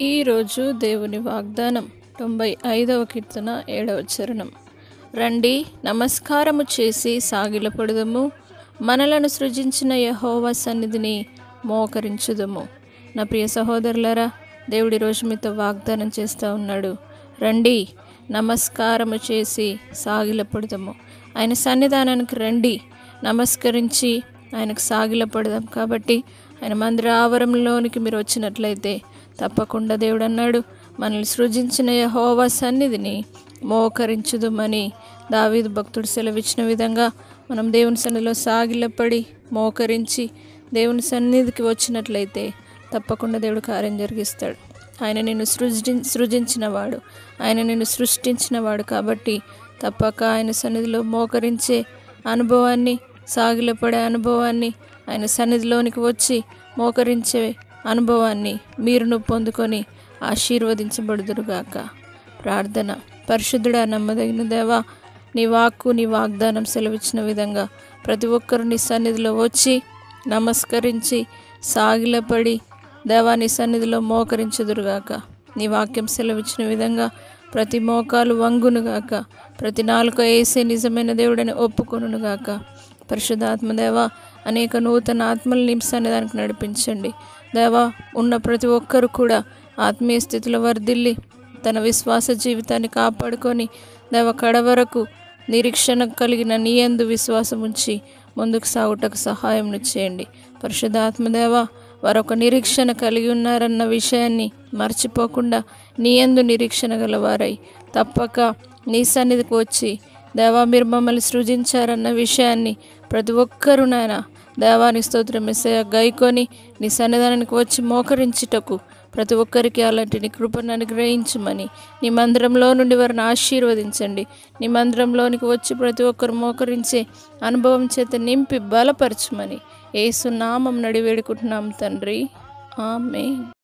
ఈరోజు దేవుని వాగ్దానం 95వ కీర్తన 7వ చరణం. రండి, నమస్కారము చేసి సాగిలపడుదము, మనలను సృజించిన యెహోవా సన్నిధిని మోకరించుదము. నా ప్రియ సహోదరులారా, దేవుడి రోజు మీతో వాగ్దానం చేస్తూ ఉన్నాడు. రండి, నమస్కారము చేసి సాగిలపడుదము. ఆయన సన్నిధానానికి రండి, నమస్కరించి ఆయనకు సాగిలపడదాం. కాబట్టి ఆయన మందిర ఆవరణలోనికి మీరు వచ్చినట్లయితే తప్పకుండా దేవుడు అన్నాడు, మనల్ని సృజించిన యెహోవా సన్నిధిని మోకరించుదుమని. దావీదు భక్తుడు సెలవిచ్చిన విధంగా మనం దేవుని సన్నిధిలో సాగిలపడి మోకరించి దేవుని సన్నిధికి వచ్చినట్లయితే తప్పకుండా దేవుడు కార్యం జరిగిస్తాడు. ఆయన నిన్ను సృజించినవాడు, ఆయన నిన్ను సృష్టించినవాడు. కాబట్టి తప్పక ఆయన సన్నిధిలో మోకరించే అనుభవాన్ని, సాగిలపడే అనుభవాన్ని, ఆయన సన్నిధిలోనికి వచ్చి మోకరించే అనుభవాన్ని మీరును పొందుకొని ఆశీర్వదించబడుదురుగాక. ప్రార్థన. పరిశుద్ధుడా, నమ్మదగిన దేవా, నీ వాక్కు, నీ వాగ్దానం సెలవిచ్చిన విధంగా ప్రతి ఒక్కరు నీ సన్నిధిలో వచ్చి నమస్కరించి సాగిలపడి దేవా నీ సన్నిధిలో మోకరించుదురుగాక. నీ వాక్యం సెలవిచ్చిన విధంగా ప్రతి మోకాలు వంగునుగాక, ప్రతి నాలుక యేసే నిజమైన దేవుడని ఒప్పుకొనుగాక. పరిశుద్ధాత్మదేవా, అనేక నూతన ఆత్మలు నీ సన్నిధానికి నడిపించండి దేవా. ఉన్న ప్రతి ఒక్కరు కూడా ఆత్మీయ స్థితిలో వర్ధిల్లి తన విశ్వాస జీవితాన్ని కాపాడుకొని దేవ కడవరకు నిరీక్షణ కలిగిన నీ యందు విశ్వాసం ఉంచి ముందుకు సాగుటకు సహాయం చేయండి. పరిశుద్ధాత్మదేవా, వారొక నిరీక్షణ కలిగి ఉన్నారన్న విషయాన్ని మర్చిపోకుండా నీ యందు నిరీక్షణ గలవారై తప్పక నీ సన్నిధికి వచ్చి దేవా మీరు మమ్మల్ని సృజించారన్న విషయాన్ని ప్రతి ఒక్కరూ నాయన దేవాని స్తోత్రం యేసయ్యా గైకొని నీ సన్నిధానానికి వచ్చి మోకరించుటకు ప్రతి ఒక్కరికి అలాంటి నీ కృపను అనుగ్రహించమని, నీ మందిరంలో నుండి వారిని ఆశీర్వదించండి. నీ మందిరంలోనికి వచ్చి ప్రతి ఒక్కరు మోకరించే అనుభవం చేత నింపి బలపరచమని యేసు నామం నడి వేడుకుంటున్నాం తండ్రి. ఆమేన్.